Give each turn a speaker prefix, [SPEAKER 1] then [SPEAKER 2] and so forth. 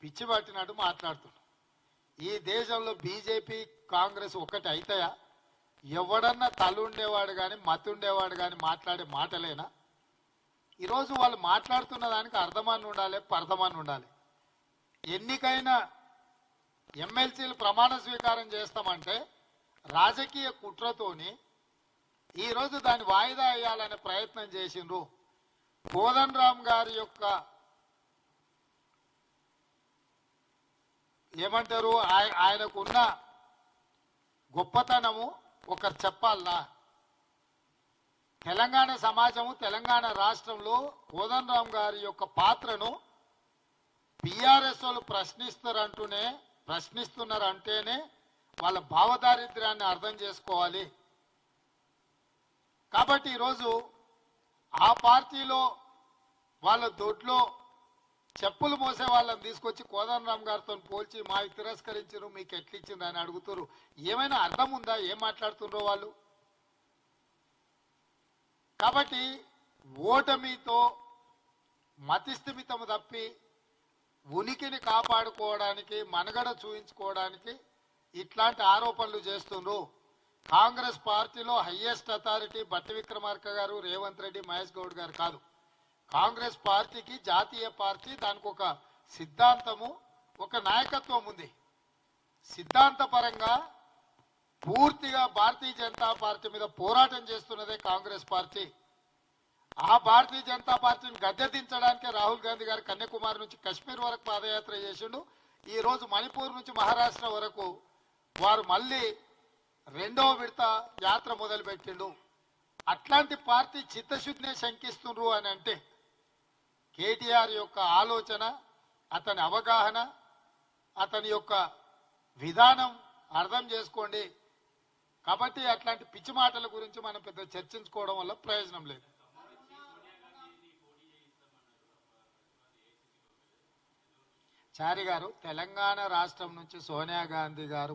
[SPEAKER 1] పిచ్చి పట్టినట్టు మాట్లాడుతున్నాడు. ఈ దేశంలో బీజేపీ కాంగ్రెస్ ఒక్కటి అయితాయా? ఎవడన్నా తలుండేవాడు కానీ మతుండేవాడు కానీ మాట్లాడే మాటలేనా? ఈరోజు వాళ్ళు మాట్లాడుతున్న దానికి అర్థమని ఉండాలి, పర్థమని ఉండాలి. ఎన్నికైన ఎమ్మెల్సీలు ప్రమాణ స్వీకారం చేస్తామంటే రాజకీయ కుట్రతోని ఈరోజు దాన్ని వాయిదా వేయాలనే ప్రయత్నం చేసిండ్రు. కోదండరామ్ గారి యొక్క ఏమంటారు, ఆయనకున్న గొప్పతనము ఒకరు చెప్పాలనా? తెలంగాణ సమాజము, తెలంగాణ రాష్ట్రంలో కోదండరామ్ గారి యొక్క పాత్రను బీఆర్ఎస్ వాళ్ళు ప్రశ్నిస్తున్నారంటేనే వాళ్ళ భావదారిద్ర్యాన్ని అర్థం చేసుకోవాలి. కాబట్టి ఈరోజు ఆ పార్టీలో వాళ్ళ దొడ్లో చెప్పులు మోసే వాళ్ళని తీసుకొచ్చి కోదండరామ్ గారితో పోల్చి మాకు తిరస్కరించారు, మీకు ఎట్లిచ్చింది అని అడుగుతారు. ఏమైనా అర్థం ఉందా ఏం మాట్లాడుతుండ్రో వాళ్ళు? కాబట్టి ఓటమితో మతిస్థిమితం తప్పి ఉనికిని కాపాడుకోవడానికి, మనగడ చూయించుకోవడానికి ఇట్లాంటి ఆరోపణలు చేస్తుండ్రు. కాంగ్రెస్ పార్టీలో హైయెస్ట్ అథారిటీ బట్టి విక్రమార్క గారు, రేవంత్ రెడ్డి, మహేష్ గౌడ్ గారు కాదు. కాంగ్రెస్ పార్టీకి జాతీయ పార్టీ, దానికి ఒక సిద్ధాంతము, ఒక నాయకత్వం ఉంది. సిద్ధాంతపరంగా పూర్తిగా భారతీయ జనతా పార్టీ మీద పోరాటం చేస్తున్నదే కాంగ్రెస్ పార్టీ. ఆ భారతీయ జనతా పార్టీని గద్దెదించడానికే రాహుల్ గాంధీ గారు కన్యాకుమారి నుంచి కశ్మీర్ వరకు పాదయాత్ర చేసిండు. ఈ రోజు మణిపూర్ నుంచి మహారాష్ట్ర వరకు వారు మళ్ళీ రెండవ విడత యాత్ర మొదలుపెట్టిండు. అట్లాంటి పార్టీ చిత్తశుద్ధినే శంకిస్తుండ్రు అని అంటే కేటీఆర్ యొక్క ఆలోచన, అతని అవగాహన, అతని యొక్క విధానం అర్థం చేసుకోండి. కాబట్టి అట్లాంటి పిచ్చి మాటల గురించి మనం పెద్ద చర్చించుకోవడం వల్ల ప్రయోజనం లేదు. చారి గారు, తెలంగాణ రాష్ట్రం నుంచి సోనియా గాంధీ గారు